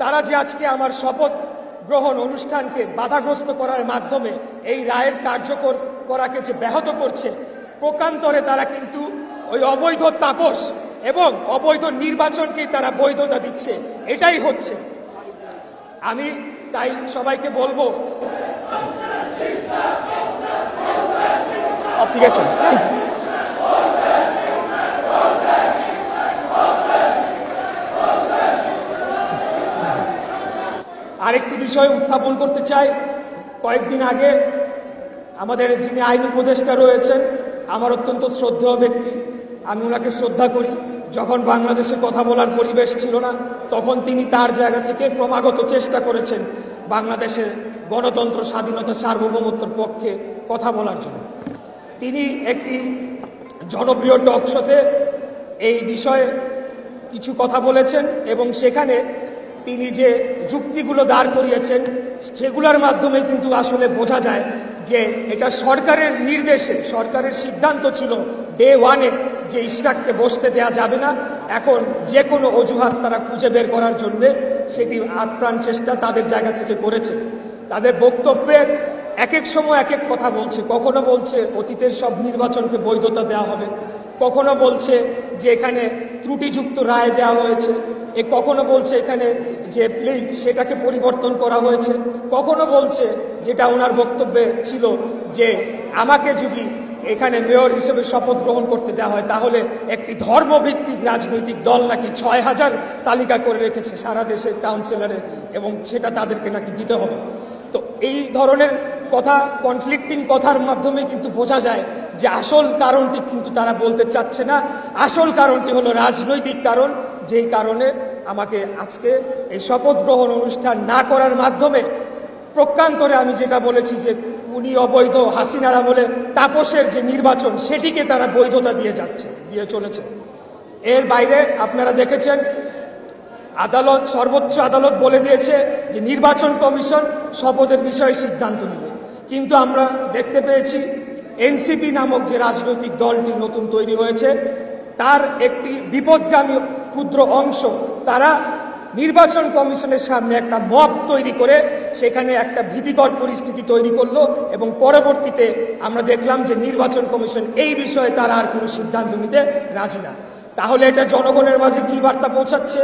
তারা যে আজকে আমার শপথ গ্রহণ অনুষ্ঠানকে বাধাগ্রস্ত করার মাধ্যমে এই রায়ের কার্যকর করাকে যে ব্যাহত করছে, প্রকান্তরে তারা কিন্তু ওই অবৈধ তাপস এবং অবৈধ নির্বাচনকেই তারা বৈধতা দিচ্ছে। এটাই হচ্ছে। আমি তাই সবাইকে বলবো, ঠিক আছে, আরেকটি বিষয় উত্থাপন করতে চাই। কয়েকদিন আগে আমাদের যিনি আইন উপদেষ্টা রয়েছেন, আমার অত্যন্ত শ্রদ্ধেয় ব্যক্তি, আমি ওনাকে শ্রদ্ধা করি। যখন বাংলাদেশে কথা বলার পরিবেশ ছিল না, তখন তিনি তার জায়গা থেকে ক্রমাগত চেষ্টা করেছেন বাংলাদেশের গণতন্ত্র, স্বাধীনতা, সার্বভৌমত্বের পক্ষে কথা বলার জন্য। তিনি একটি জনপ্রিয় টক শোতে এই বিষয়ে কিছু কথা বলেছেন এবং সেখানে তিনি যে যুক্তিগুলো দাঁড় করিয়েছেন সেগুলোর মাধ্যমে কিন্তু আসলে বোঝা যায় যে এটা সরকারের নির্দেশে, সরকারের সিদ্ধান্ত ছিল ডে ওয়ানে যে ইশরাককে বসতে দেয়া যাবে না। এখন যে কোনো অজুহাত তারা খুঁজে বের করার জন্যে সেটি আপ্রাণ চেষ্টা তাদের জায়গা থেকে করেছে। তাদের বক্তব্যের এক এক সময় এক এক কথা বলছে। কখনো বলছে অতীতের সব নির্বাচনকে বৈধতা দেওয়া হবে, কখনো বলছে যে এখানে ত্রুটিযুক্ত রায় দেওয়া হয়েছে, কখনো বলছে এখানে যে প্লেট সেটাকে পরিবর্তন করা হয়েছে, কখনো বলছে যেটা ওনার বক্তব্যে ছিল যে আমাকে যদি এখানে মেয়র হিসেবে শপথ গ্রহণ করতে দেওয়া হয় তাহলে একটি ধর্মভিত্তিক রাজনৈতিক দল নাকি ৬,০০০ তালিকা করে রেখেছে সারা দেশের কাউন্সিলরে এবং সেটা তাদেরকে নাকি দিতে হবে। তো এই ধরনের কথা, কনফ্লিক্টিং কথার মাধ্যমে কিন্তু বোঝা যায় যে আসল কারণটি কিন্তু তারা বলতে চাচ্ছে না। আসল কারণটি হলো রাজনৈতিক কারণ, যেই কারণে আমাকে আজকে এই শপথ গ্রহণ অনুষ্ঠান না করার মাধ্যমে প্রকান্তরে আমি যেটা বলেছি যে উনি অবৈধ, হাসিনারা বলে তাপসের যে নির্বাচন সেটিকে তারা বৈধতা দিয়ে চলেছে। এর বাইরে আপনারা দেখেছেন আদালত, সর্বোচ্চ আদালত বলে দিয়েছে যে নির্বাচন কমিশন শপথের বিষয়ে সিদ্ধান্ত নেবে। কিন্তু আমরা দেখতে পেয়েছি এনসিপি নামক যে রাজনৈতিক দলটি নতুন তৈরি হয়েছে তার একটি বিপদগামী ক্ষুদ্র অংশ তারা নির্বাচন কমিশনের সামনে একটা মব তৈরি করে সেখানে একটা ভীতিকর পরিস্থিতি তৈরি করলো এবং পরবর্তীতে আমরা দেখলাম যে নির্বাচন কমিশন এই বিষয়ে তারা আর কোনো সিদ্ধান্ত নিতে রাজি না। তাহলে এটা জনগণের মাঝে কি বার্তা পৌঁছাচ্ছে?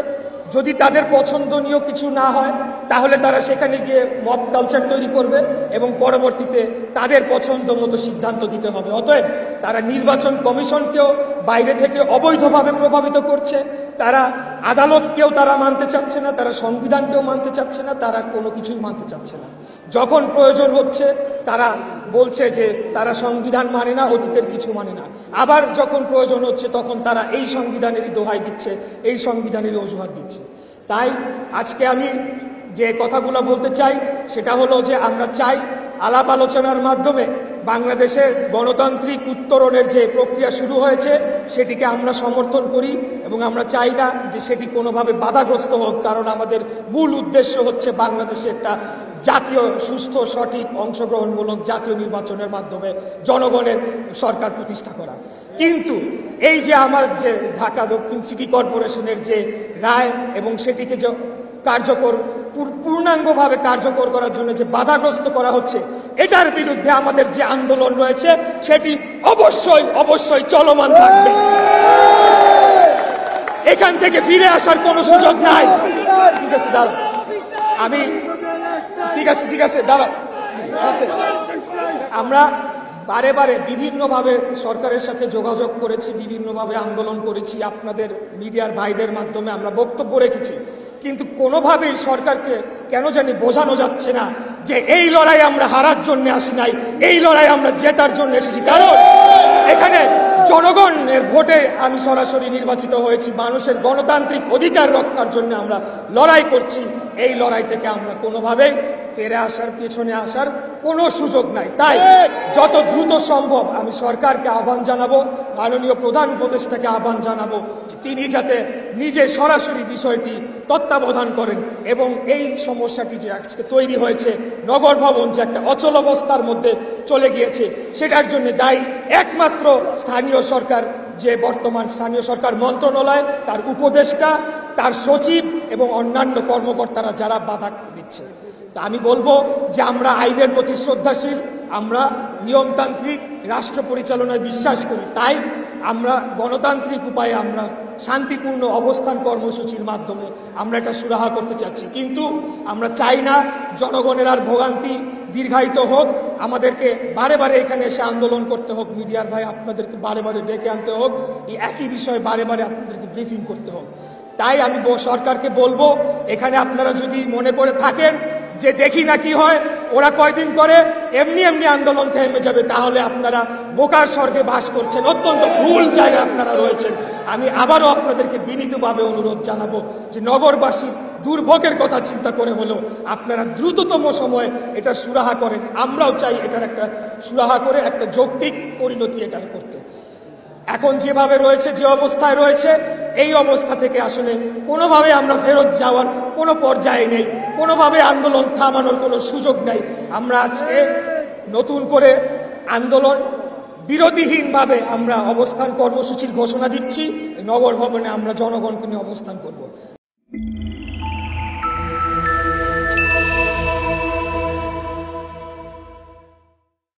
যদি তাদের পছন্দনীয় কিছু না হয় তাহলে তারা সেখানে গিয়ে মব কালচার তৈরি করবে এবং পরবর্তীতে তাদের পছন্দ মতো সিদ্ধান্ত দিতে হবে। অতএব তারা নির্বাচন কমিশনকেও বাইরে থেকে অবৈধভাবে প্রভাবিত করছে, তারা আদালতকেও তারা মানতে চাচ্ছে না, তারা সংবিধানকেও মানতে চাচ্ছে না, তারা কোনো কিছুই মানতে চাচ্ছে না। যখন প্রয়োজন হচ্ছে তারা বলছে যে তারা সংবিধান মানে না, অতীতের কিছু মানে না। আবার যখন প্রয়োজন হচ্ছে তখন তারা এই সংবিধানেরই দোহাই দিচ্ছে, এই সংবিধানেরই অজুহাত দিচ্ছে। তাই আজকে আমি যে কথাগুলো বলতে চাই সেটা হলো যে আমরা চাই আলাপ আলোচনার মাধ্যমে বাংলাদেশের গণতান্ত্রিক উত্তরণের যে প্রক্রিয়া শুরু হয়েছে সেটিকে আমরা সমর্থন করি এবং আমরা চাই না যে সেটি কোনোভাবে বাধাগ্রস্ত হোক, কারণ আমাদের মূল উদ্দেশ্য হচ্ছে বাংলাদেশে একটা জাতীয় সুস্থ, সঠিক, অংশগ্রহণমূলক জাতীয় নির্বাচনের মাধ্যমে জনগণের সরকার প্রতিষ্ঠা করা। কিন্তু এই যে আমার যে ঢাকা দক্ষিণ সিটি কর্পোরেশনের যে রায় এবং সেটিকে যে কার্যকর, পূর্ণাঙ্গভাবে কার্যকর করার জন্য যে বাধাগ্রস্ত করা হচ্ছে, এটার বিরুদ্ধে আমাদের যে আন্দোলন রয়েছে সেটি অবশ্যই অবশ্যই চলমান থাকবে। এখান থেকে ফিরে আসার কোনো সুযোগ নাই। ঠিক আছে দাঁড়া, আমি ঠিক আছে দাঁড়া। আমরা বারে বারে বিভিন্নভাবে সরকারের সাথে যোগাযোগ করেছি, বিভিন্নভাবে আন্দোলন করেছি, আপনাদের মিডিয়ার ভাইদের মাধ্যমে আমরা বক্তব্য রেখেছি, কিন্তু কোনোভাবেই সরকারকে কেন জানি বোঝানো যাচ্ছে না যে এই লড়াই আমরা হারার জন্য আসি নাই, এই লড়াই আমরা জেতার জন্য এসেছি। কারণ এখানে জনগণের ভোটে আমি সরাসরি নির্বাচিত হয়েছি, মানুষের গণতান্ত্রিক অধিকার রক্ষার জন্য আমরা লড়াই করছি। এই লড়াই থেকে আমরা কোনোভাবেই ফিরে আসার, পেছনে আসার কোনো সুযোগ নাই। তাই যত দ্রুত সম্ভব আমি সরকারকে আহ্বান জানাবো, মাননীয় প্রধান উপদেষ্টাকে আহ্বান জানাবো যে তিনি যাতে নিজে সরাসরি বিষয়টি তত্ত্বাবধান করেন এবং এই সমস্যাটি যে আজকে তৈরি হয়েছে, নগর ভবন যে একটা অচল অবস্থার মধ্যে চলে গিয়েছে, সেটার জন্য দায়ী একমাত্র স্থানীয় সরকার, যে বর্তমান স্থানীয় সরকার মন্ত্রণালয়, তার উপদেষ্টা, তার সচিব এবং অন্যান্য কর্মকর্তারা যারা বাধা দিচ্ছে। তা আমি বলবো যে আমরা আইনের প্রতি শ্রদ্ধাশীল, আমরা নিয়মতান্ত্রিক রাষ্ট্র পরিচালনায় বিশ্বাস করি, তাই আমরা গণতান্ত্রিক উপায়ে আমরা শান্তিপূর্ণ অবস্থান কর্মসূচির মাধ্যমে আমরা এটা সুরাহা করতে চাচ্ছি। কিন্তু আমরা চাই না জনগণের আর ভোগান্তি দীর্ঘায়িত হোক, আমাদেরকে বারে বারে এখানে এসে আন্দোলন করতে হোক, মিডিয়ার ভাই আপনাদেরকে বারে বারে ডেকে আনতে হোক, এই একই বিষয়ে বারে বারে আপনাদেরকে ব্রিফিং করতে হোক। তাই আমি সরকারকে বলবো, এখানে আপনারা যদি মনে করে থাকেন যে দেখি না কি হয়, ওরা কয়দিন করে এমনি এমনি আন্দোলন থেমে যাবে, তাহলে আপনারা বোকার স্বর্গে বাস করছেন, অত্যন্ত ভুল জায়গায় আপনারা রয়েছেন। আমি আবারও আপনাদেরকে বিনীতভাবে অনুরোধ জানাবো যে নগরবাসীর দুর্ভোগের কথা চিন্তা করে হলেও আপনারা দ্রুততম সময়ে এটা সুরাহা করেন। আমরাও চাই এটার একটা সুরাহা করে একটা যৌক্তিক পরিণতি এটার করতে। এখন যেভাবে রয়েছে, যে অবস্থায় রয়েছে, এই অবস্থা থেকে আসলে কোনোভাবে আমরা ফেরত যাওয়ার কোনো পর্যায়ে নেই, কোনোভাবে আন্দোলন থামানোর কোনো সুযোগ নেই। আমরা আজকে নতুন করে আন্দোলন বিরতিহীনভাবে আমরা অবস্থান কর্মসূচির ঘোষণা দিচ্ছি। নগর ভবনে আমরা জনগণকে নিয়ে অবস্থান করব।